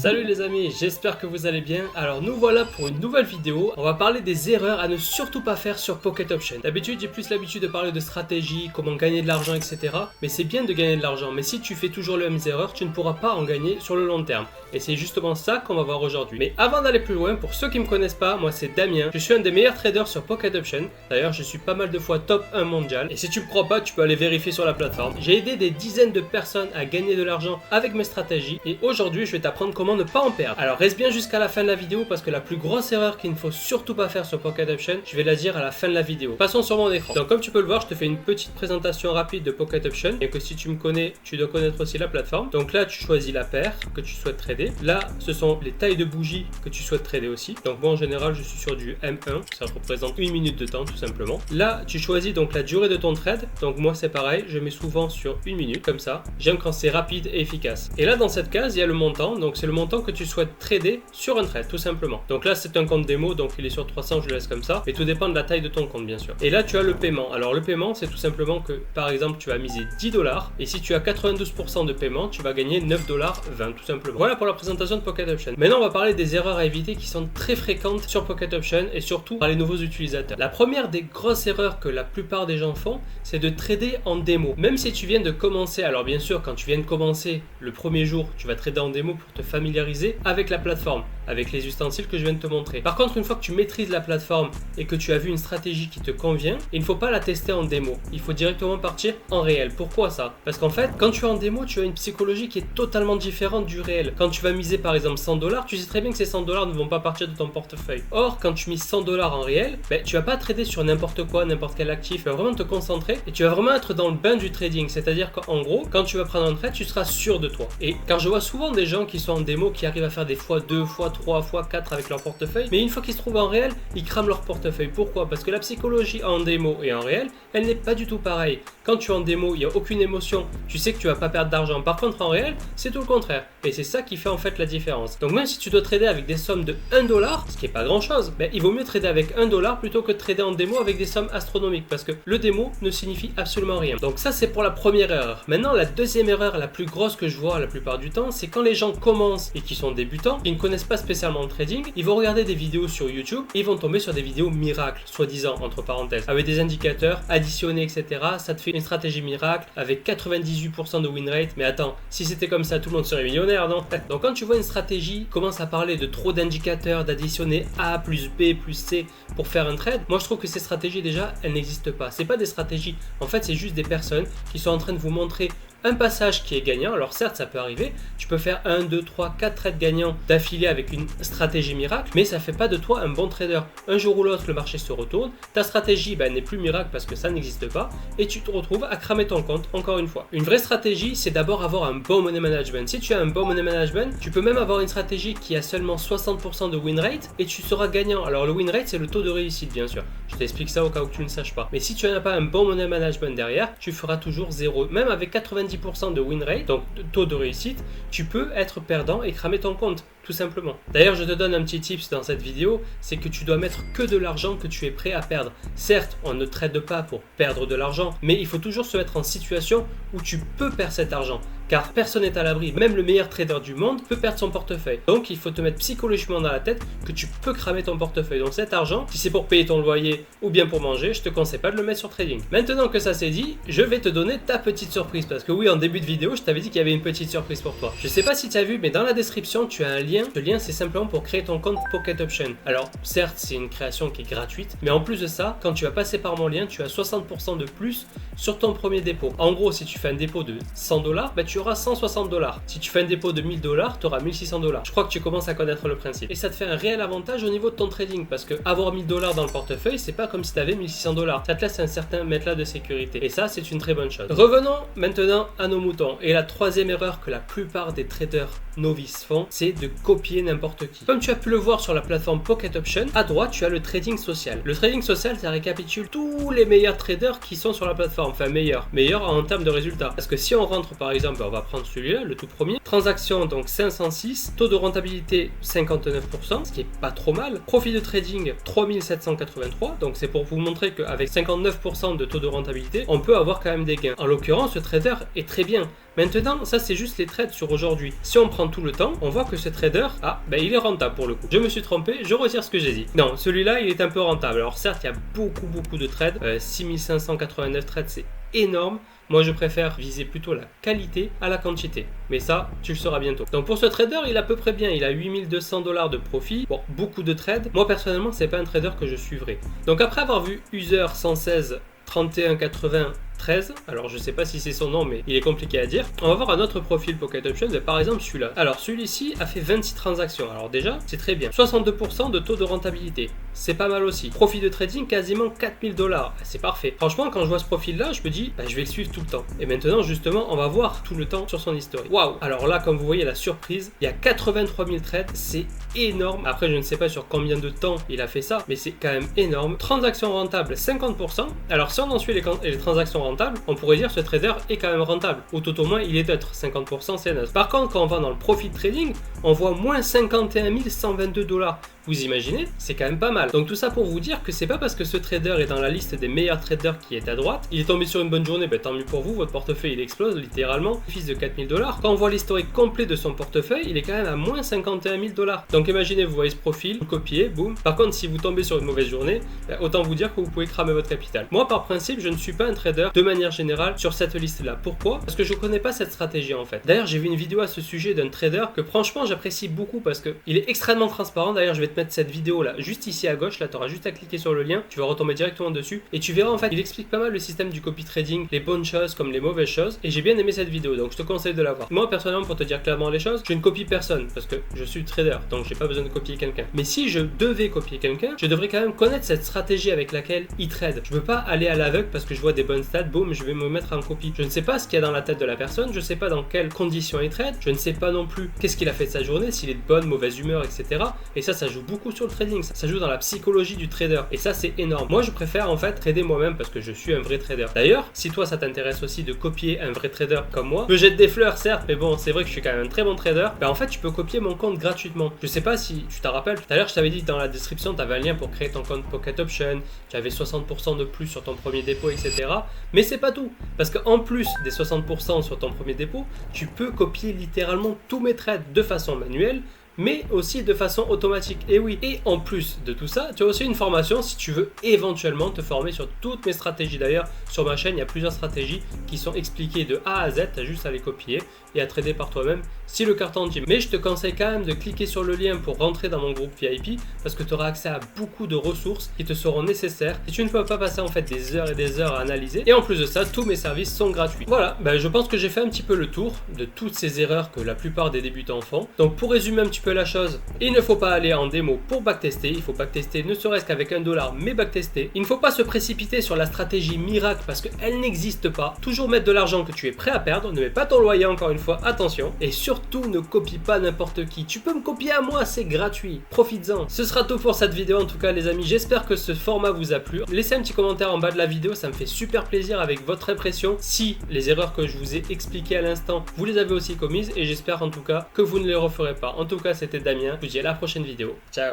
Salut les amis, j'espère que vous allez bien. Alors nous voilà pour une nouvelle vidéo. On va parler des erreurs à ne surtout pas faire sur Pocket Option. D'habitude j'ai plus l'habitude de parler de stratégie, comment gagner de l'argent, etc. Mais c'est bien de gagner de l'argent, mais si tu fais toujours les mêmes erreurs, tu ne pourras pas en gagner sur le long terme. Et c'est justement ça qu'on va voir aujourd'hui. Mais avant d'aller plus loin, pour ceux qui ne me connaissent pas, moi c'est Damien. Je suis un des meilleurs traders sur Pocket Option. D'ailleurs je suis pas mal de fois top 1 mondial. Et si tu me crois pas, tu peux aller vérifier sur la plateforme. J'ai aidé des dizaines de personnes à gagner de l'argent avec mes stratégies. Et aujourd'hui je vais t'apprendre comment ne pas en perdre. Alors reste bien jusqu'à la fin de la vidéo parce que la plus grosse erreur qu'il ne faut surtout pas faire sur Pocket Option, je vais la dire à la fin de la vidéo. Passons sur mon écran. Donc comme tu peux le voir, je te fais une petite présentation rapide de Pocket Option. Et que si tu me connais, tu dois connaître aussi la plateforme. Donc là tu choisis la paire que tu souhaites trader. Là ce sont les tailles de bougies que tu souhaites trader aussi. Donc moi en général je suis sur du M1, ça représente 1 minute de temps tout simplement. Là tu choisis donc la durée de ton trade. Donc moi c'est pareil, je mets souvent sur 1 minute comme ça. J'aime quand c'est rapide et efficace. Et là dans cette case il y a le montant. Donc c'est le montant que tu souhaites trader sur un trade tout simplement. Donc là c'est un compte démo, donc il est sur 300, je le laisse comme ça. Et tout dépend de la taille de ton compte bien sûr. Et là tu as le paiement. Alors le paiement c'est tout simplement que par exemple tu vas miser 10 dollars et si tu as 92% de paiement tu vas gagner 9,20 dollars tout simplement. Voilà pour la présentation de Pocket Option. Maintenant on va parler des erreurs à éviter qui sont très fréquentes sur Pocket Option et surtout par les nouveaux utilisateurs. La première des grosses erreurs que la plupart des gens font, c'est de trader en démo. Même si tu viens de commencer, alors bien sûr quand tu viens de commencer le premier jour, tu vas trader en démo pour te familiariser avec la plateforme, avec les ustensiles que je viens de te montrer. Par contre, une fois que tu maîtrises la plateforme et que tu as vu une stratégie qui te convient, il ne faut pas la tester en démo. Il faut directement partir en réel. Pourquoi ça? Parce qu'en fait, quand tu es en démo, tu as une psychologie qui est totalement différente du réel. Quand tu vas miser par exemple 100 dollars, tu sais très bien que ces 100 dollars ne vont pas partir de ton portefeuille. Or, quand tu mises 100 dollars en réel, tu vas pas trader sur n'importe quoi, n'importe quel actif. Tu vas vraiment te concentrer et tu vas vraiment être dans le bain du trading. C'est-à-dire qu'en gros, quand tu vas prendre un trade, tu seras sûr de toi. Et car je vois souvent des gens qui sont en démo qui arrivent à faire des x2, x3, x4 avec leur portefeuille, mais une fois qu'ils se trouvent en réel, ils crament leur portefeuille. Pourquoi? Parce que la psychologie en démo et en réel, elle n'est pas du tout pareille. Quand tu es en démo, il n'y a aucune émotion, tu sais que tu vas pas perdre d'argent. Par contre, en réel, c'est tout le contraire. Et c'est ça qui fait en fait la différence. Donc même si tu dois trader avec des sommes de 1 dollar, ce qui n'est pas grand chose, il vaut mieux trader avec 1 dollar plutôt que de trader en démo avec des sommes astronomiques parce que le démo ne signifie absolument rien. Donc ça c'est pour la première erreur. Maintenant la deuxième erreur la plus grosse que je vois la plupart du temps, c'est quand les gens commencent et qui sont débutants, qui ne connaissent pas spécialement le trading, ils vont regarder des vidéos sur YouTube et ils vont tomber sur des vidéos miracles, soi-disant entre parenthèses, avec des indicateurs additionnés, etc. Ça te fait une stratégie miracle avec 98% de win rate. Mais attends, si c'était comme ça, tout le monde serait millionnaire, non? Donc quand tu vois une stratégie commence à parler de trop d'indicateurs, d'additionner A plus B plus C pour faire un trade, moi je trouve que ces stratégies déjà, elles n'existent pas. C'est pas des stratégies, en fait c'est juste des personnes qui sont en train de vous montrer un passage qui est gagnant. Alors certes ça peut arriver, tu peux faire 1, 2, 3, 4 trades gagnants d'affilée avec une stratégie miracle, mais ça fait pas de toi un bon trader. Un jour ou l'autre le marché se retourne, ta stratégie n'est plus miracle parce que ça n'existe pas et tu te retrouves à cramer ton compte encore une fois. Une vraie stratégie c'est d'abord avoir un bon money management. Si tu as un bon money management, tu peux même avoir une stratégie qui a seulement 60% de win rate et tu seras gagnant. Alors le win rate c'est le taux de réussite bien sûr, je t'explique ça au cas où tu ne saches pas. Mais si tu n'as pas un bon money management derrière, tu feras toujours zéro. Même avec 90% de win rate, donc de taux de réussite, tu peux être perdant et cramer ton compte, tout simplement. D'ailleurs, je te donne un petit tips dans cette vidéo, c'est que tu dois mettre que de l'argent que tu es prêt à perdre. Certes, on ne trade pas pour perdre de l'argent, mais il faut toujours se mettre en situation où tu peux perdre cet argent. Car personne n'est à l'abri, même le meilleur trader du monde peut perdre son portefeuille. Donc il faut te mettre psychologiquement dans la tête que tu peux cramer ton portefeuille. Donc cet argent, si c'est pour payer ton loyer ou bien pour manger, je te conseille pas de le mettre sur trading. Maintenant que ça c'est dit, je vais te donner ta petite surprise. Parce que oui, en début de vidéo, je t'avais dit qu'il y avait une petite surprise pour toi. Je sais pas si tu as vu, mais dans la description, tu as un lien. Ce lien, c'est simplement pour créer ton compte Pocket Option. Alors certes, c'est une création qui est gratuite, mais en plus de ça, quand tu vas passer par mon lien, tu as 60% de plus sur ton premier dépôt. En gros, si tu fais un dépôt de 100 dollars, tu auras 160 dollars. Si tu fais un dépôt de 1000 dollars, tu auras 1600 dollars. Je crois que tu commences à connaître le principe. Et ça te fait un réel avantage au niveau de ton trading parce que avoir 1000 dollars dans le portefeuille, c'est pas comme si tu avais 1600 dollars. Ça te laisse un certain matelas de sécurité. Et ça, c'est une très bonne chose. Revenons maintenant à nos moutons. Et la troisième erreur que la plupart des traders novices font, c'est de copier n'importe qui. Comme tu as pu le voir sur la plateforme Pocket Option, à droite, tu as le trading social. Le trading social, ça récapitule tous les meilleurs traders qui sont sur la plateforme. Enfin, meilleurs en termes de résultats. Parce que si on rentre par exemple, on va prendre celui-là, le tout premier. Transaction donc 506, taux de rentabilité 59%, ce qui est pas trop mal. Profit de trading 3783, donc c'est pour vous montrer qu'avec 59% de taux de rentabilité, on peut avoir quand même des gains. En l'occurrence, ce trader est très bien. Maintenant, ça c'est juste les trades sur aujourd'hui. Si on prend tout le temps, on voit que ce trader, il est rentable pour le coup. Je me suis trompé, je retire ce que j'ai dit. Non, celui-là, il est un peu rentable. Alors certes, il y a beaucoup de trades. 6589 trades, c'est énorme. Moi, je préfère viser plutôt la qualité à la quantité. Mais ça, tu le sauras bientôt. Donc pour ce trader, il est à peu près bien. Il a 8200 $ de profit. Bon, beaucoup de trades. Moi, personnellement, c'est pas un trader que je suivrai. Donc après avoir vu User 116 3180 13, alors je sais pas si c'est son nom mais il est compliqué à dire. On va voir un autre profil Pocket Option, par exemple celui-là. Alors celui-ci a fait 26 transactions, alors déjà c'est très bien. 62% de taux de rentabilité, c'est pas mal aussi. Profit de trading quasiment 4000 $, c'est parfait. Franchement quand je vois ce profil là, je me dis je vais le suivre tout le temps. Et maintenant justement on va voir tout le temps sur son historique. Waouh. Alors là comme vous voyez la surprise, il y a 83 000 trades, c'est énorme. Après je ne sais pas sur combien de temps il a fait ça, mais c'est quand même énorme. Transactions rentables 50%. Alors si on en suit les transactions rentable, on pourrait dire que ce trader est quand même rentable, ou tout au moins il est neutre, 50% c'est neutre. Par contre quand on va dans le profit trading, on voit moins 51 122 $. Vous imaginez, c'est quand même pas mal. Donc tout ça pour vous dire que c'est pas parce que ce trader est dans la liste des meilleurs traders qui est à droite, il est tombé sur une bonne journée, tant mieux pour vous, votre portefeuille il explose littéralement, fils de 4000 $. Quand on voit l'historique complet de son portefeuille, il est quand même à moins 51 000 $. Donc imaginez, vous voyez ce profil, vous le copiez, boum. Par contre si vous tombez sur une mauvaise journée, autant vous dire que vous pouvez cramer votre capital. Moi par principe, je ne suis pas un trader de manière générale sur cette liste là. Pourquoi? Parce que je connais pas cette stratégie en fait. D'ailleurs j'ai vu une vidéo à ce sujet d'un trader que franchement j'apprécie beaucoup parce que il est extrêmement transparent. D'ailleurs je vais te mettre cette vidéo là juste ici à gauche, là tu auras juste à cliquer sur le lien, tu vas retomber directement dessus et tu verras en fait il explique pas mal le système du copy trading, les bonnes choses comme les mauvaises choses, et j'ai bien aimé cette vidéo donc je te conseille de la voir. Moi personnellement pour te dire clairement les choses, je ne copie personne parce que je suis trader donc j'ai pas besoin de copier quelqu'un. Mais si je devais copier quelqu'un, je devrais quand même connaître cette stratégie avec laquelle il trade. Je veux pas aller à l'aveugle parce que je vois des bonnes stats, boum, je vais me mettre en copie. Je ne sais pas ce qu'il y a dans la tête de la personne, je sais pas dans quelles conditions il trade, je ne sais pas non plus qu'est-ce qu'il a fait de sa journée, s'il est de bonne, mauvaise humeur, etc. Et ça joue beaucoup sur le trading, ça joue dans la psychologie du trader. Et ça c'est énorme. Moi je préfère en fait trader moi-même parce que je suis un vrai trader. D'ailleurs, si toi ça t'intéresse aussi de copier un vrai trader comme moi, je me jette des fleurs certes, mais bon c'est vrai que je suis quand même un très bon trader, en fait tu peux copier mon compte gratuitement. Je sais pas si tu t'en rappelles, tout à l'heure je t'avais dit dans la description tu avais un lien pour créer ton compte Pocket Option, tu avais 60% de plus sur ton premier dépôt, etc. Mais c'est pas tout, parce qu'en plus des 60% sur ton premier dépôt, tu peux copier littéralement tous mes trades de façon manuelle, mais aussi de façon automatique. Et oui, et en plus de tout ça, tu as aussi une formation si tu veux éventuellement te former sur toutes mes stratégies. D'ailleurs, sur ma chaîne, il y a plusieurs stratégies qui sont expliquées de A à Z, tu as juste à les copier et à trader par toi-même si le carton dit. Mais je te conseille quand même de cliquer sur le lien pour rentrer dans mon groupe VIP parce que tu auras accès à beaucoup de ressources qui te seront nécessaires et tu ne peux pas passer en fait des heures et des heures à analyser. Et en plus de ça, tous mes services sont gratuits. Voilà, je pense que j'ai fait un petit peu le tour de toutes ces erreurs que la plupart des débutants font. Donc pour résumer un petit peu la chose, il ne faut pas aller en démo pour backtester, il faut backtester ne serait-ce qu'avec $1 mais backtester. Il ne faut pas se précipiter sur la stratégie miracle parce qu'elle n'existe pas. Toujours mettre de l'argent que tu es prêt à perdre, ne mets pas ton loyer encore une fois, attention. Et surtout ne copie pas n'importe qui. Tu peux me copier à moi, c'est gratuit. Profites-en. Ce sera tout pour cette vidéo en tout cas les amis, j'espère que ce format vous a plu. Laissez un petit commentaire en bas de la vidéo, ça me fait super plaisir avec votre impression. Si les erreurs que je vous ai expliquées à l'instant, vous les avez aussi commises et j'espère en tout cas que vous ne les referez pas. En tout cas c'était Damien, je vous dis à la prochaine vidéo. Ciao.